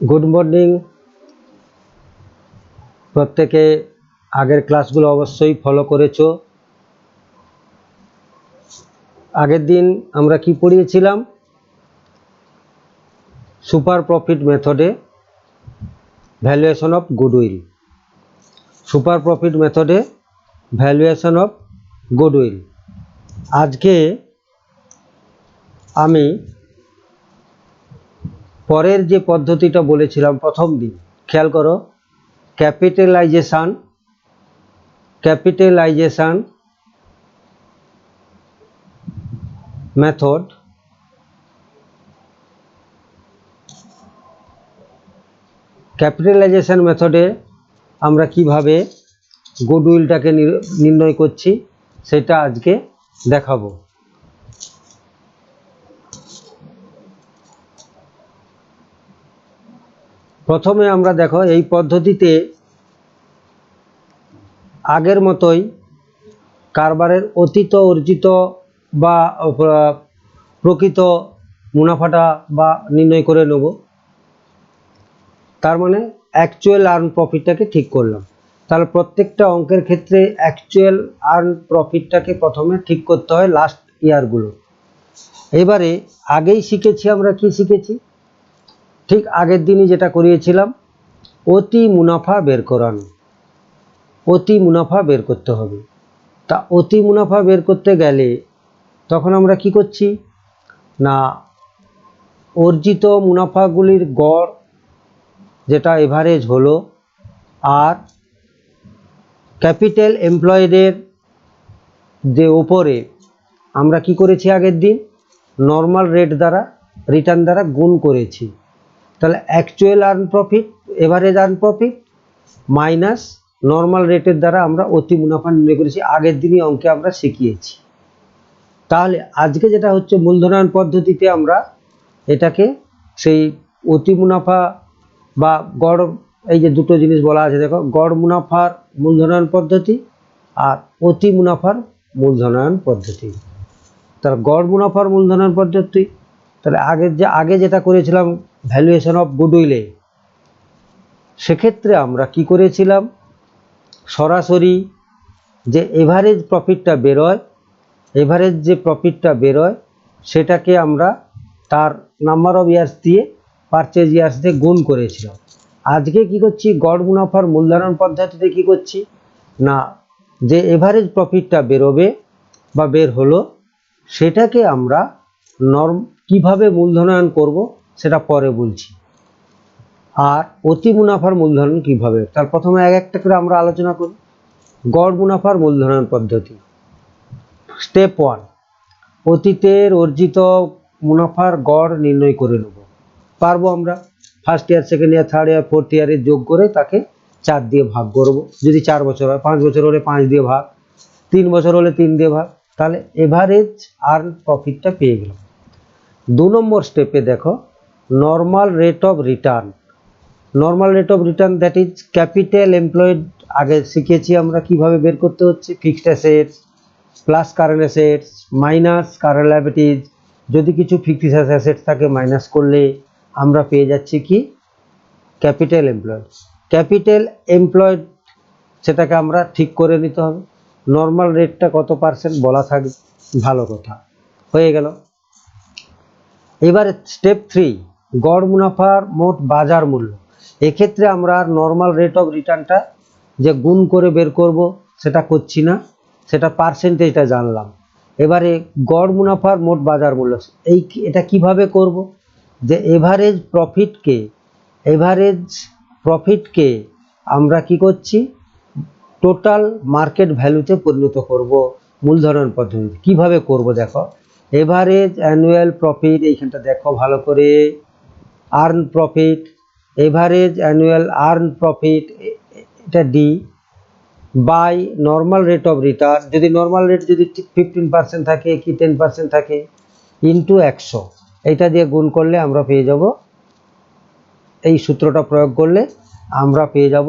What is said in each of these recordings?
Good morning प्रत्येके आगेर क्लासगुलो अवश्य फलो करेছো। आगेर दिन आमरा कि पढ़िয়েছিলাম सुपार प्रफिट मेथडे भैलुएशन अफ गुडउइल। सुपार प्रफिट मेथडे भैलुएशन अफ गुडउइल। आज के आमी परेर जे पद्धतिटा बोलेছিলাম प्रथम दिन ख्याल करो कैपिटलाइजेशन मेथड कैपिटलाइजेशन मेथडे आमरा किभाबे गुडउइलटाके निर्णय करछि सेटा आज के देखाबो। प्रथमे आमरा देखो এই पद्धतिते आगेर मतोई कारबारेर अतीत अर्जित बा प्रकृत मुनाफाटा बा निर्णय करे नेब। तार माने एक्चुअल आर्न प्रफिटटाके ठीक करलाम। ताहले प्रत्येकटा अंकेर क्षेत्रे एक्चुअल आर्न प्रफिटटाके प्रथमे ठीक करते हय लास्ट यारगुलो। एबारे आगेई शिखेछि आमरा कि शिखेछि ठीक आगेर दिनই যেটা করিয়েছিলাম অতি মুনাফা বের করানো। অতি মুনাফা বের করতে হবে। তা অতি মুনাফা বের করতে গেলে তখন আমরা কি করছি না অর্জিত মুনাফাগুলির গড় যেটা এভারেজ হলো আর ক্যাপিটাল এমপ্লয়েডের যে উপরে আমরা কি করেছি আগের দিন নরমাল রেট দ্বারা রিটার্ন দ্বারা গুণ করেছি। তাহলে actual earn profit average earn profit minus normal রেটের দ্বারা আমরা অতি মুনাফা নির্ণয় করেছি। আগের দিনই অঙ্কে আমরা শিখিয়েছি। তাহলে আজকে যেটা হচ্ছে মূলধনায়ন পদ্ধতিতে আমরা এটাকে সেই অতি মুনাফা বা গড় এই যে দুটো জিনিস বলা আছে দেখো গড় মুনাফার মূলধনায়ন পদ্ধতি আর অতি মুনাফার মূলধনায়ন পদ্ধতি। তাহলে গড় মুনাফার মূলধনায়ন পদ্ধতি তাহলে আগে যেটা করেছিলাম ভ্যালুয়েশন অফ গুডউইলে সেক্ষেত্রে আমরা কি করেছিলাম সরাসরি যে এভারেজ প্রফিটটা বেরোয় এভারেজ যে প্রফিটটা বেরোয় সেটাকে আমরা তার নাম্বার অফ ইয়ার্স দিয়ে পারচেজ ইয়ার্স দিয়ে গুণ করেছিলাম। আজকে কি করছি গড় মুনাফার মূলধনায়ন পদ্ধতিতে কি করছি না যে এভারেজ প্রফিটটা বেরোবে বা বের হলো সেটাকে আমরা কিভাবে মূলধনায়ন করব সেটা পরে বলছি। আর অতি মুনাফার মূলধনায়ন কিভাবে তার প্রথমে এক একটা করে আমরা আলোচনা করি। গড় মুনাফার মূলধনায়ন পদ্ধতি স্টেপ 1 অতীতের অর্জিত মুনাফার গড় নির্ণয় করে নেব। পারবো আমরা first year second year third year fourth ইয়ারে যোগ করে তাকে 4 দিয়ে ভাগ করব। যদি 4 বছর হয় 5 বছর হলে 5 দিয়ে ভাগ 3 বছর হলে 3 দিয়ে ভাগ তাহলে এভারেজ আর্ন প্রফিটটা পেয়ে গেলাম। 2 নম্বর স্টেপে দেখো normal rate of return. Normal rate of return that is capital employed আগে শিখেছি আমরা কিভাবে বের করতে হচ্ছে fixed assets plus current assets minus current liabilities. যদি কিছু ফিক্সড অ্যাসেটস থাকে মাইনাস করলে আমরা পেয়ে যাচ্ছি কি ক্যাপিটাল এমপ্লয়েড। ক্যাপিটাল এমপ্লয়েড সেটাকে আমরা ঠিক করে নিতে হবে। নর্মাল রেটটা কত পার্সেন্ট বলা থাকবে ভালো কথা হয়ে গেল। এবারে স্টেপ 3 গড় মুনাফার মোট বাজার মূল্য। এক্ষেত্রে আমরা নর্মাল রেট অফ রিটার্নটা যে গুণ করে বের করব সেটা করছি না সেটা পার্সেন্টেজটা জানলাম। এবারে গড় মুনাফার মোট বাজার মূল্য এটা কিভাবে করব যে এভারেজ প্রফিটকে আমরা কি করছি টোটাল মার্কেট ভ্যালুতে পরিণত করব মূলধনায়ন পদ্ধতিতে। কিভাবে করব দেখো এভারেজ অ্যানুয়াল প্রফিট এইখানটা দেখো ভালো করে earn profit average annual earn profit এটা divide normal rate of return যদি নর্মাল রেট যদি 15% থাকে কি 10% থাকে ইন্টু 100 এটা দিয়ে গুণ করলে আমরা পেয়ে যাব এই সূত্রটা প্রয়োগ করলে আমরা পেয়ে যাব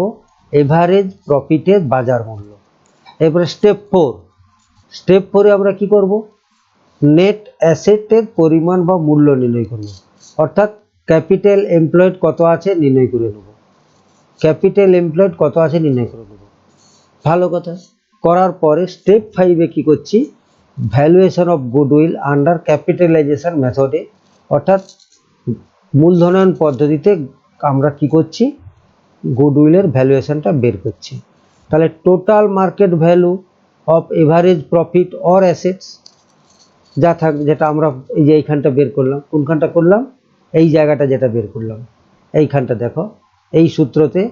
এভারেজ প্রফিটের বাজার মূল্য। এরপরে স্টেপ 4 আমরা কি করব নেট অ্যাসেটের পরিমাণ বা মূল্য নির্ণয় করব। অর্থাৎ ক্যাপিটাল এমপ্লয়েড কত আছে নির্ণয় করে নেব। ক্যাপিটাল এমপ্লয়েড কত আছে নির্ণয় করে নেব। ভালো কথা। করার পরে স্টেপ 5-এ কী করছি, valuation of goodwill under capitalization মেথডে, অর্থাৎ মূলধনায়ন পদ্ধতিতে আমরা কি করছি, গুডউইলের ভ্যালুয়েশনটা বের করছি। তাহলে total market value of average profit or assets যা থাক, যেটা আমরা এই যে এইখানটা বের করলাম, কোনখানটা করলাম, এই জায়গাটা যেটা বের করলাম, এইখানটা দেখো, এই সূত্রতে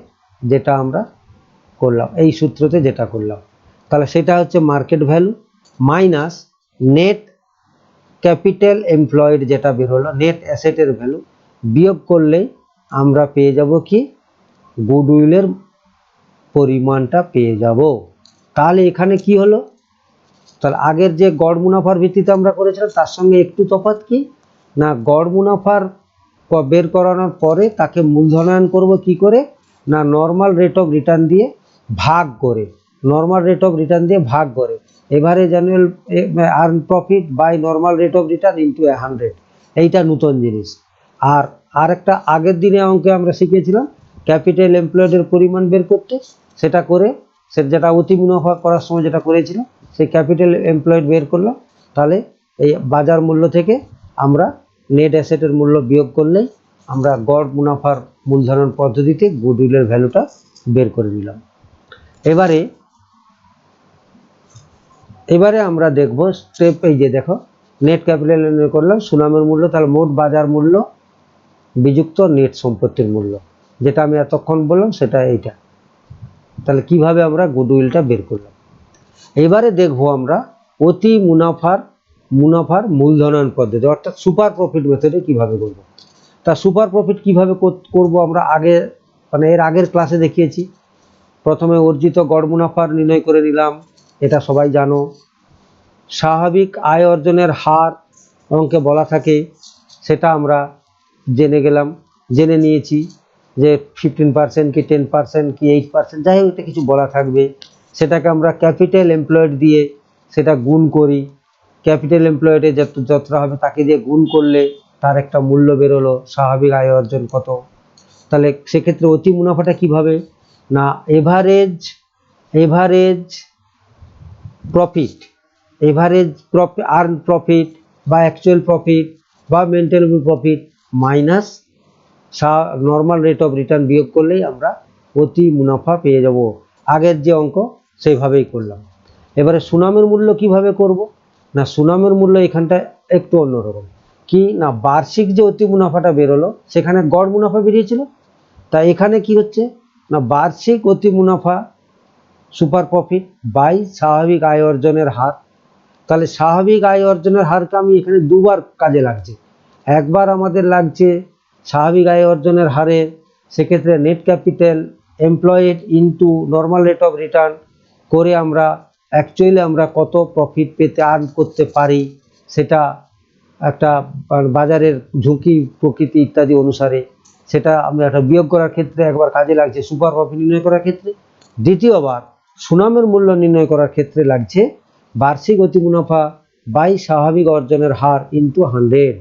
যেটা আমরা করলাম, এই সূত্রতে যেটা করলাম, তাহলে সেটা হচ্ছে market value minus net capital employed যেটা বের হলো, নেট অ্যাসেটের ভ্যালু বিয়োগ করলেই আমরা পেয়ে যাব কি, গুডউইলের পরিমাণটা পেয়ে যাব। তাহলে এখানে কি হলো, তাহলে আগের যে গড় মুনাফার ভিত্তিতে আমরা করেছিলাম তার সঙ্গে একটু তফাৎ কি না, গড় মুনাফার বের করানোর পরে তাকে মূলধনায়ন করব কি করে না, নর্মাল রেট অফ রিটার্ন দিয়ে ভাগ করে, নর্মাল রেট অফ রিটার্ন দিয়ে ভাগ করে average annual earn profit by normal rate of return into 100, এইটা নতুন জিনিস। আর আরেকটা আগের দিনে অঙ্কে আমরা শিখেছিলাম ক্যাপিটাল এমপ্লয়েডের পরিমাণ বের করতে, সেটা করে যেটা অতি মুনাফা করার সময় যেটা করেছিলাম, সেই ক্যাপিটাল এমপ্লয়েড বের করলাম। তাহলে এই বাজার মূল্য থেকে আমরা নেট অ্যাসেটের মূল্য বিয়োগ করলেই আমরা গড় মুনাফার মূলধন পদ্ধতিতে গুডউইলের ভ্যালুটা বের করে দিলাম। এবারে আমরা দেখব স্টেপ, এই যে দেখো নেট ক্যাপিটাল নির্ণয় করলাম, সুনামের মূল্য, তাহলে মোট বাজার মূল্য বিযুক্ত নেট সম্পত্তির মূল্য, যেটা আমি এতক্ষণ বললাম সেটা এইটা। তাহলে কিভাবে আমরা গুডউইলটা বের করলাম। এবারে দেখব আমরা অতি মুনাফার মূলধনায়ন পদ্ধতি, অর্থাৎ সুপার প্রফিট মেথডে কিভাবে করব। তা সুপার প্রফিট কিভাবে করব আমরা আগে, মানে এর আগের ক্লাসে দেখিয়েছি। প্রথমে অর্জিত গড় মুনাফার নির্ণয় করে নিলাম, এটা সবাই জানো। স্বাভাবিক আয় অর্জনের হার অঙ্কে বলা থাকে, সেটা আমরা জেনে নিয়েছি যে 15% কি 10% কি 8%, যাই হোক, এটা কিছু বলা থাকবে। সেটাকে আমরা ক্যাপিটাল এমপ্লয়েড দিয়ে সেটা গুণ করি, ক্যাপিটাল এমপ্লয়েডে যতটা হবে তাকে দিয়ে গুণ করলে তার একটা মূল্য বেরোলো, স্বাভাবিক আয় অর্জন কত। তাহলে সেক্ষেত্রে অতি মুনাফাটা কিভাবে না, এভারেজ প্রফিট, আর্ন প্রফিট বা অ্যাকচুয়াল প্রফিট বা maintainable profit minus normal rate of return বিয়োগ করলেই আমরা অতি মুনাফা পেয়ে যাব। আগের যে অঙ্ক সেইভাবেই করলাম। এবারে সুনামের মূল্য কিভাবে করব না, সুনামের মূল্য এখানটা একটু অন্যরকম। কি না, বার্ষিক যে অতি মুনাফাটা বেরোলো সেখানে গড় মুনাফা বেরিয়েছিল, তা এখানে কি হচ্ছে না, বার্ষিক অতি মুনাফা সুপার প্রফিট বাই স্বাভাবিক আয় অর্জনের হার। তাহলে স্বাভাবিক আয় অর্জনের হারকে আমি এখানে দুবার কাজে লাগছে। একবার আমাদের লাগছে স্বাভাবিক আয় অর্জনের হারে, সেক্ষেত্রে net capital employed into normal rate of return করে আমরা অ্যাকচুয়ালি আমরা কত প্রফিট পেতে আর্ন করতে পারি, সেটা একটা বাজারের ঝুঁকি প্রকৃতি ইত্যাদি অনুসারে সেটা আমরা একটা বিয়োগ করার ক্ষেত্রে একবার কাজে লাগছে সুপার প্রফিট নির্ণয় করার ক্ষেত্রে। দ্বিতীয়বার সুনামের মূল্য নির্ণয় করার ক্ষেত্রে লাগছে বার্ষিক অতি মুনাফা বাই স্বাভাবিক অর্জনের হার ইন্টু 100।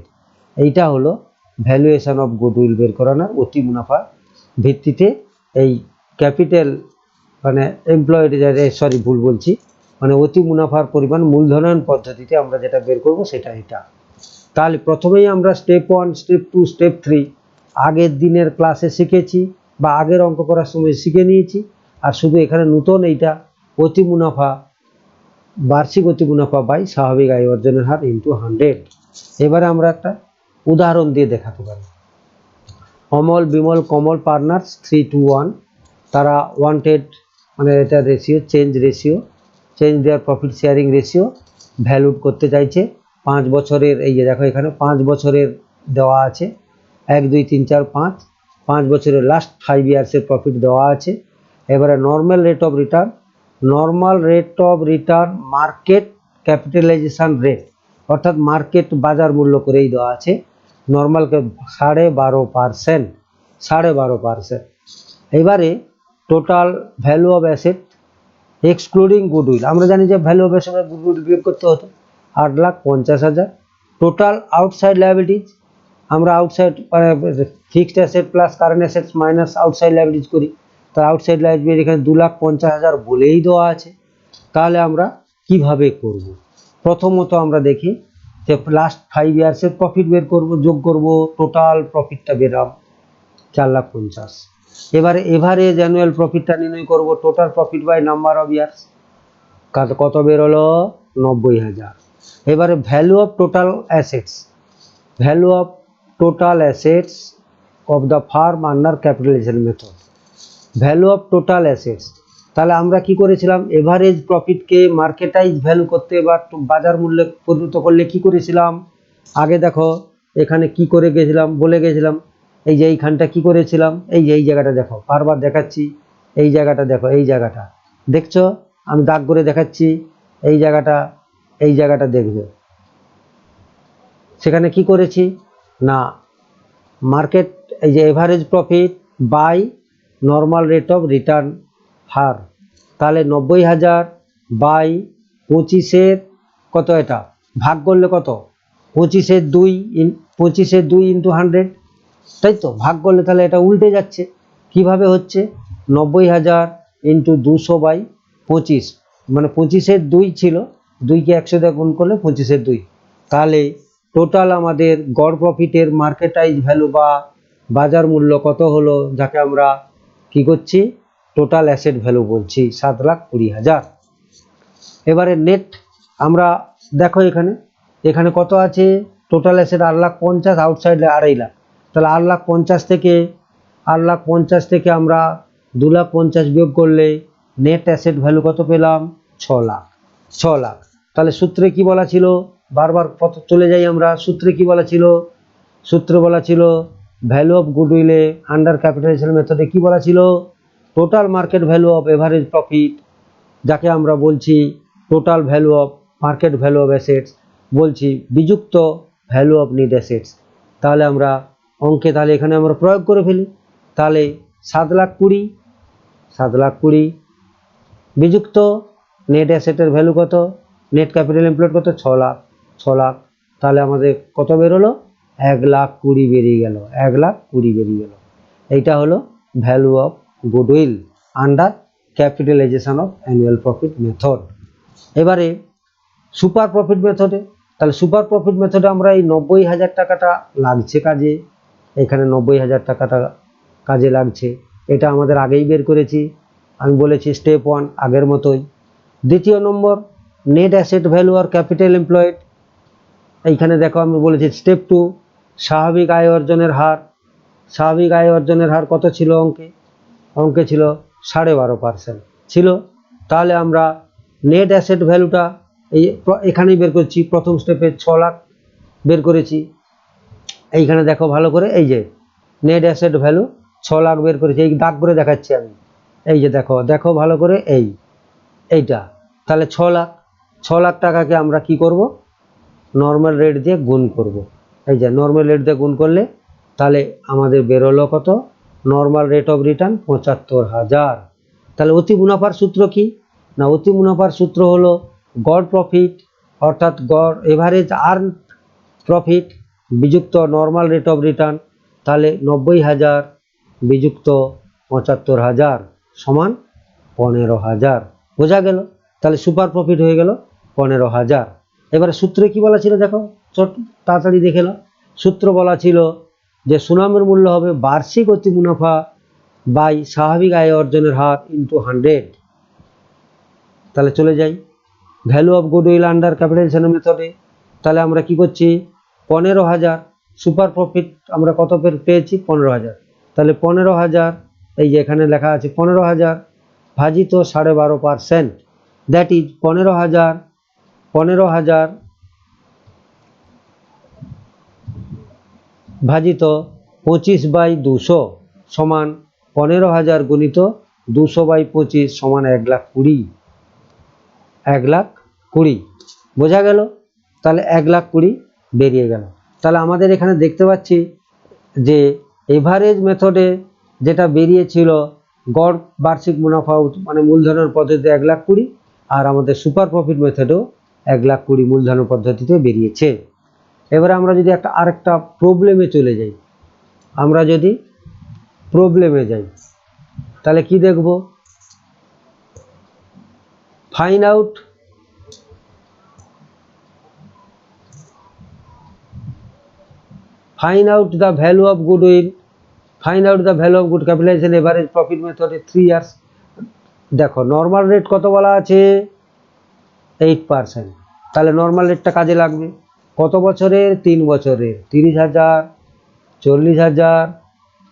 এইটা হলো ভ্যালুয়েশন অফ গুডউইল বের করানোর অতি মুনাফা ভিত্তিতে। এই ক্যাপিটাল মানে এমপ্লয়েড, ভুল বলছি, মানে অতি মুনাফার পরিমাণ মূলধনায়ন পদ্ধতিতে আমরা যেটা বের করব সেটা এটা। তাহলে প্রথমেই আমরা স্টেপ 1, স্টেপ 2, স্টেপ 3 আগের দিনের ক্লাসে শিখেছি বা আগের অঙ্ক করার সময় শিখে নিয়েছি। আর শুধু এখানে নতুন এইটা অতি মুনাফা, বার্ষিক অতি মুনাফা বাই স্বাভাবিক আয় অর্জনের হার ইন্টু 100। এবারে আমরা একটা উদাহরণ দিয়ে দেখাতে পারি। অমল, বিমল, কমল পার্টনার্স 3 to 1, তারা ওয়ান্টেড, মানে এটা রেশিও, চেঞ্জ দেয়ার প্রফিট শেয়ারিং রেশিও ভ্যালুড করতে চাইছে 5 বছরের। এই যে দেখো এখানে 5 বছরের দেওয়া আছে, 1 2 3 4 5 বছরের লাস্ট 5 ইয়ার্সের প্রফিট দেওয়া আছে। এবারে normal rate of return market capitalization rate, অর্থাৎ মার্কেট বাজার মূল্য করেই দেওয়া আছে, নর্মালকে 12.5%। এবারে total value of asset excluding goodwill, আমরা জানি যে ভ্যালু অফ অ্যাসেট গুডউইল বিয়োগ করতে হতো 8,50,000। টোটাল আউটসাইড লায়াবিলিটিজ আমরা outside fixed asset plus current assets minus outside liabilities করি। তো আউটসাইড লাইবিলিটি এখানে 2,50,000 বলেই দেওয়া আছে। তাহলে আমরা কিভাবে করব? প্রথমত আমরা দেখি যে লাস্ট 5 ইয়ার্সের প্রফিট বের করব, যোগ করব, টোটাল প্রফিটটা বেরাম 4,50,000। এবারে এভারেজ অ্যানুয়াল প্রফিটটা নির্ণয় করব, total profit by number of years, কত বের হলো? 90,000। এবারে value of total assets, value of total assets of the firm under capitalization method, value of total assets. তাহলে আমরা কি করেছিলাম? এভারেজ প্রফিটকে মার্কেটাইজ ভ্যালু করতে বা বাজার মূল্যে পরিণত করলে কি করেছিলাম? আগে দেখো এখানে কি করে গেছিলাম, বলে গেছিলাম। এই যে এইখানটা কি করেছিলাম, এই যে এই জায়গাটা দেখো, বারবার দেখাচ্ছি, এই জায়গাটা দেখো, এই জায়গাটা দেখছো, আমি দাগ করে দেখাচ্ছি, এই জায়গাটা, এই জায়গাটা দেখবে। সেখানে কি করেছি না, মার্কেট, এই যে average profit by normal rate of return হার, তাহলে 90,000 বাই 25-এর কত, এটা ভাগ করলে কত? 25-এর 2, 25-এর 2 ইন্টু 100, তাই তো? ভাগ করলে তাহলে এটা উল্টে যাচ্ছে। কিভাবে হচ্ছে? 90,000 ইন্টু 200 বাই 25, মানে 25-এর 2 ছিল, 2কে 100 দিয়ে গুণ করলে 25-এর 2। তাহলে টোটাল আমাদের গড় প্রফিটের মার্কেটাইজ ভ্যালু বা বাজার মূল্য কত হলো, যাকে আমরা কি করছি? টোটাল অ্যাসেট ভ্যালু বলছি, 7,20,000। এবারে নেট আমরা দেখো এখানে, এখানে কত আছে? Total asset 8,50,000, outside 2.5 lakh. তাহলে 8,50,000 থেকে 8,50,000 থেকে আমরা 2,50,000 বিয়োগ করলে নেট অ্যাসেট ভ্যালু কত পেলাম? 6 লাখ। 6 লাখ। তাহলে সূত্রে কি বলা ছিল? বারবার কত চলে যাই আমরা, সূত্রে কি বলা ছিল? সূত্রে বলা ছিল ভ্যালু অফ গুডউইলে আন্ডার ক্যাপিটালাইজেশন মেথডে কি বলা ছিল? Total market value of average profit, যাকে আমরা বলছি total value of market value of assets, বলছি বিযুক্ত ভ্যালু অফ নিড অ্যাসেটস। তাহলে আমরা অঙ্কে তাহলে এখানে আমরা প্রয়োগ করে ফেলি। তাহলে 7,20,000, 7,20,000 বিযুক্ত নেট অ্যাসেটের ভ্যালু কত, নেট ক্যাপিটাল এমপ্লয়েড কত? 6 লাখ। 6 লাখ। তাহলে আমাদের কত বেরোলো? 1,20,000 বেরিয়ে গেল, 1,20,000 বেরিয়ে গেল। এইটা হলো value of goodwill under capitalization of annual profit method. এবারে সুপার প্রফিট মেথডে, তাহলে সুপার প্রফিট মেথডে আমরা এই 90,000 টাকাটা লাগছে কাজে, এখানে 90,000 টাকাটা কাজে লাগছে, এটা আমাদের আগেই বের করেছি। আমি বলেছি স্টেপ 1 আগের মতোই। দ্বিতীয় নম্বর নেট অ্যাসেট ভ্যালু আর ক্যাপিটাল এমপ্লয়েড, এইখানে দেখো আমি বলেছি স্টেপ 2 স্বাভাবিক আয় অর্জনের হার। স্বাভাবিক আয় অর্জনের হার কত ছিল অঙ্কে? অঙ্কে ছিল 12.5% ছিল। তাহলে আমরা নেট অ্যাসেট ভ্যালুটা এখানেই বের করছি, প্রথম স্টেপে 6 লাখ বের করেছি। এইখানে দেখো ভালো করে, এই যে নেট অ্যাসেট ভ্যালু 6 লাখ বের করেছি, এই দাগ করে দেখাচ্ছি আমি, এই যে দেখো, দেখো ভালো করে, এইটা। তাহলে 6 লাখ, 6 লাখ টাকাকে আমরা কি করব? নর্মাল রেট দিয়ে গুণ করব। এই যে নর্মাল রেট দিয়ে গুণ করলে তাহলে আমাদের বেরোলো কত? Normal rate of return 75,000। তাহলে অতি মুনাফার সূত্র কি না, অতি মুনাফার সূত্র হলো গড় প্রফিট অর্থাৎ গড় এভারেজ আর্ন প্রফিট বিযুক্ত নর্মাল রেট অফ রিটার্ন। তাহলে 90,000 বিযুক্ত 75,000 সমান 15,000। বোঝা গেল? তাহলে সুপার প্রফিট হয়ে গেল 15,000। এবারে সূত্রে কি বলা ছিল দেখো, তাড়াতাড়ি দেখে নাও। সূত্র বলা ছিল যে সুনামের মূল্য হবে বার্ষিক অতি মুনাফা বাই স্বাভাবিক আয় অর্জনের হার ইন্টু 100। তাহলে চলে যাই value of goodwill under capitalization মেথডে। তাহলে আমরা কি করছি? 15,000 সুপার প্রফিট আমরা কত পেয়েছি? 15,000। তাহলে 15,000, এই যে এখানে লেখা আছে 15,000 ভাজিত 12.5%, দ্যাট ইজ 15,000 ভাজিত 25/200 সমান 15,000 গুণিত 200/25 সমান 1,20,000। 1,20,000 বোঝা গেল? তাহলে 1,20,000 বেরিয়ে গেল। তাহলে আমাদের এখানে দেখতে পাচ্ছি যে এভারেজ মেথডে যেটা বেরিয়েছিল গড় বার্ষিক মুনাফা মানে মূলধনের পদ্ধতিতে 1,20,000, আর আমাদের সুপার প্রফিট মেথডেও 1,20,000 মূলধনের পদ্ধতিতে বেরিয়েছে। এবারে আমরা যদি আরেকটা প্রবলেমে চলে যাই, আমরা যদি প্রবলেমে যাই তাহলে কি দেখব, find out the value of goodwill, find out the value of good capitalization average profit method 3 years। দেখো নর্মাল রেট কত বলা আছে, 8%, তাহলে নর্মাল রেটটা কাজে লাগবে কত বছরের, 3 বছরের, 30,000, 40,000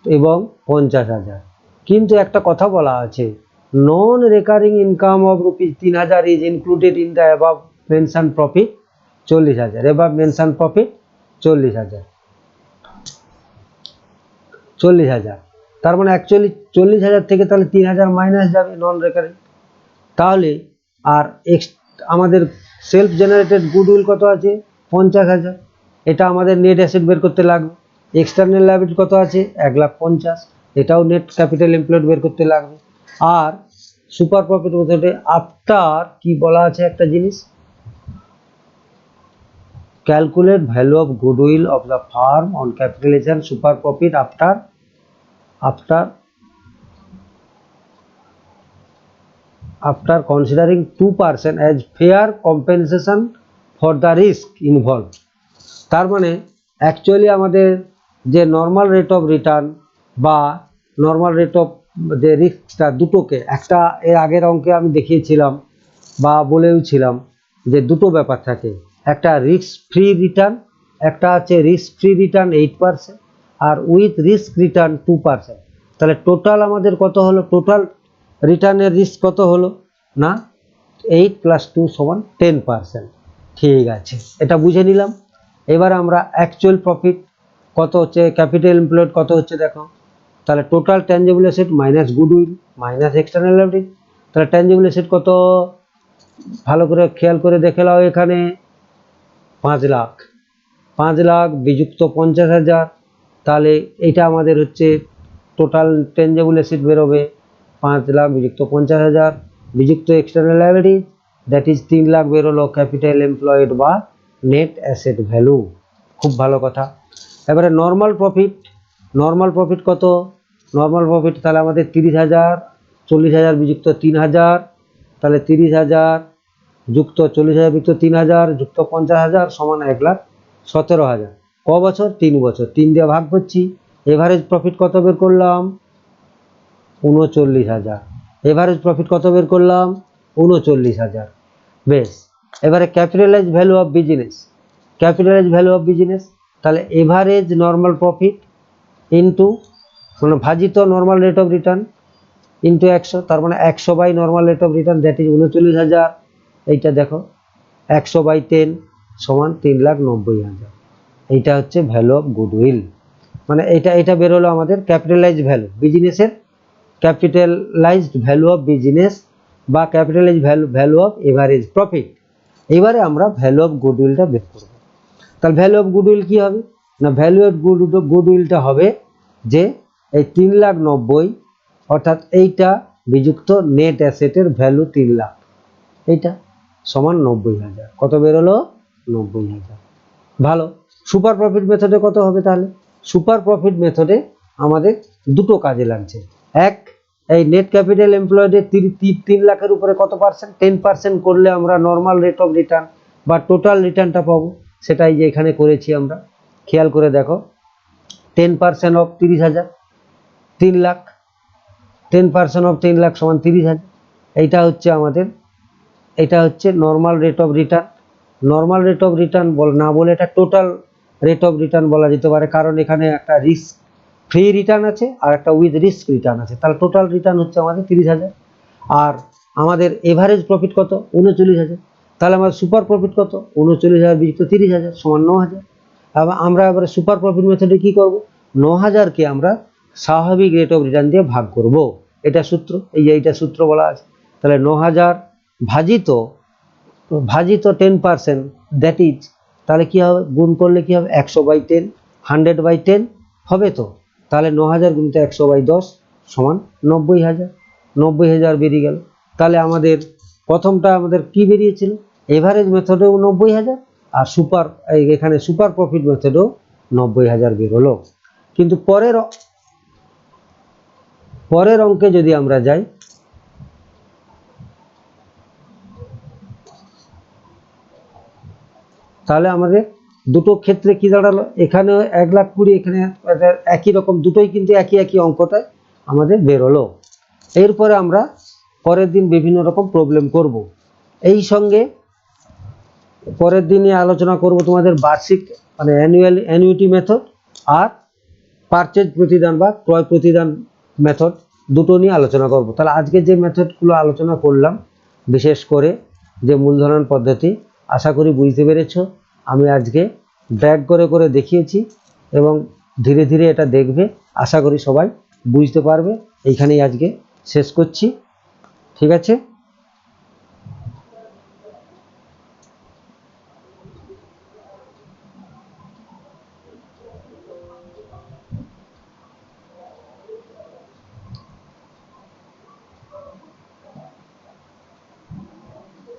এবং 50,000। কিন্তু একটা কথা বলা আছে, non recurring income of ₹3,000 is included in the above mention profit 40,000, above mention profit 40,000, তার মানে অ্যাকচুয়ালি 40,000 থেকে তাহলে 3,000 মাইনাস যাবে নন রেকারিং। তাহলে আর আমাদের সেলফ জেনারেটেড গুডউইল কত আছে, 50,000, এটা আমাদের নেট অ্যাসেট বের করতে লাগবে। এক্সটার্নাল লায়াবিলিটি কত আছে, 1,50,000, এটাও নেট ক্যাপিটাল এমপ্লয়েড বের করতে লাগবে। আর সুপার প্রফিট মেথডে আফটার কি বলা আছে একটা জিনিস, calculate value of goodwill of the firm on capitalization super profit after considering 2% as fair compensation for the risk involved। তার মানে অ্যাকচুয়ালি আমাদের যে নর্মাল রেট অফ রিটার্ন বা নর্মাল রেট অফ যে রিস্কটা, দুটোকে একটা এর আগের অঙ্কে আমি দেখিয়েছিলাম বা বলেও ছিলাম যে দুটো ব্যাপার থাকে, একটা রিস্ক ফ্রি রিটার্ন, একটা আছে রিস্ক ফ্রি রিটার্ন 8% আর উইথ রিস্ক রিটার্ন 2%। তাহলে টোটাল আমাদের কত হলো, টোটাল রিটার্নের রিস্ক কত হলো না 8 + 2 = 10%। ঠিক আছে, এটা বুঝে নিলাম। এবার আমরা অ্যাকচুয়াল প্রফিট কত হচ্ছে, ক্যাপিটাল এমপ্লয়েড কত হচ্ছে দেখো, তাহলে total tangible asset minus goodwill minus external liability, তাহলে ট্যানজিবল অ্যাসেট কত, ভালো করে খেয়াল করে দেখে নাও, এখানে 5 লাখ, 5 লাখ বিযুক্ত 50,000, তাহলে এটা আমাদের হচ্ছে টোটাল ট্যানজিবল অ্যাসেট বেরোবে 5 লাখ বিযুক্ত 50,000 বিযুক্ত external liability, that is 3 lakh বেরোলো ক্যাপিটাল এমপ্লয়েড বা নেট অ্যাসেট ভ্যালু। খুব ভালো কথা। এবারে নর্মাল প্রফিট কত, নর্মাল প্রফিট তাহলে আমাদের 30,000, 40,000 বিযুক্ত 3,000, তাহলে 30,000 যুক্ত 40,000 যুক্ত 3,000 যুক্ত 50,000 সমান 1,17,000। ক বছর, 3 বছর, 3 দিয়ে ভাগ করছি। এভারেজ প্রফিট কত বের করলাম, 39,000। এভারেজ প্রফিট কত বের করলাম, 39,000। বেশ, এবারে ক্যাপিটালাইজ ভ্যালু অফ বিজনেস, তাহলে এভারেজ নর্মাল প্রফিট ইন্টু মানে ভাজিত normal rate of return into 100, তার মানে 100 by normal rate of return, that is 39,000। এইটা দেখো 100 বাই 10 সমান 3,90,000। এইটা হচ্ছে ভ্যালু অফ গুডউইল, মানে এটা বেরোলো আমাদের ক্যাপিটালাইজ ভ্যালু বিজনেসের, ক্যাপিটালাইজড ভ্যালু অফ বিজনেস বা capitalise value of average profit. এবারে আমরা ভ্যালু অফ গুডউইলটা বের করব। তাহলে ভ্যালু অফ গুডউইল কি হবে না, ভ্যালু অফ গুডউইলটা হবে যে এই 3,90,000 অর্থাৎ এইটা বিযুক্ত নেট অ্যাসেটের ভ্যালু 3 লাখ, এইটা সমান 90,000। কত বেরোলো, 90,000। ভালো। সুপার প্রফিট মেথডে কত হবে, তাহলে সুপার প্রফিট মেথডে আমাদের দুটো কাজে লাগছে। এক, এই নেট ক্যাপিটাল এমপ্লয়েডে 3 লাখের উপরে কত পার্সেন্ট, 10% করলে আমরা নর্মাল রেট অফ রিটার্ন বা টোটাল রিটার্নটা পাবো, সেটাই যে এখানে করেছি আমরা। খেয়াল করে দেখো, 10% অফ 30,000, 3 লাখ, 10% অফ 10 লাখ সমান 30,000। এইটা হচ্ছে আমাদের, এটা হচ্ছে normal rate of return. Normal rate of return না বলে এটা টোটাল রেট অফ রিটার্ন বলা যেতে পারে, কারণ এখানে একটা রিস্ক ফ্রি রিটার্ন আছে আর একটা উইথ রিস্ক রিটার্ন আছে। তাহলে টোটাল রিটার্ন হচ্ছে আমাদের 30,000। আর আমাদের এভারেজ প্রফিট কত, 39,000। তাহলে আমাদের সুপার প্রফিট কত, 39,000 বিযুক্ত 30,000 সমান 9,000। আমরা এবারে সুপার প্রফিট মেথডে কি করব, 9,000কে আমরা স্বাভাবিক রেট অফ রিটার্ন দিয়ে ভাগ করব। এটা সূত্র, এইটা সূত্র বলা আছে। তাহলে 9,000 ভাজিত 10%, দ্যাট ইজ, তাহলে কি হবে, গুণ করলে কি হবে, 100 বাই 10, 100 বাই 10 হবে তো। তাহলে 9,000 গুণিত 100 বাই 10 সমান 90,000। 90,000 বেরিয়ে গেল। তাহলে আমাদের প্রথমটা আমাদের কি বেরিয়েছিল, এভারেজ মেথডেও 90,000 আর এখানে সুপার প্রফিট মেথডও 90,000 বেরোলো। কিন্তু পরের অঙ্কে যদি আমরা যাই, তাহলে আমাদের দুটো ক্ষেত্রে কি দাঁড়ালো, এখানে 1,20,000, এখানে একই রকম, দুটোই কিন্তু একই অঙ্কটায় আমাদের বেরোলো। এরপরে আমরা পরের দিন বিভিন্ন রকম প্রবলেম করব। এই সঙ্গে পরের দিনে আলোচনা করব তোমাদের বার্ষিক মানে অ্যানুইটি মেথড আর পারচেজ প্রতিদান বা ক্রয় প্রতিদান মেথড, দুটো নিয়ে আলোচনা করব। তাহলে আজকে যে মেথডগুলো আলোচনা করলাম, বিশেষ করে যে মূলধনায়ন পদ্ধতি, আশা করি বুঝতে পেরেছো। আমি আজকে ব্যাক করে দেখিয়েছি এবং ধীরে ধীরে এটা দেখবে, আশা করি সবাই বুঝতে পারবে। এইখানেই আজকে শেষ করছি, ঠিক আছে।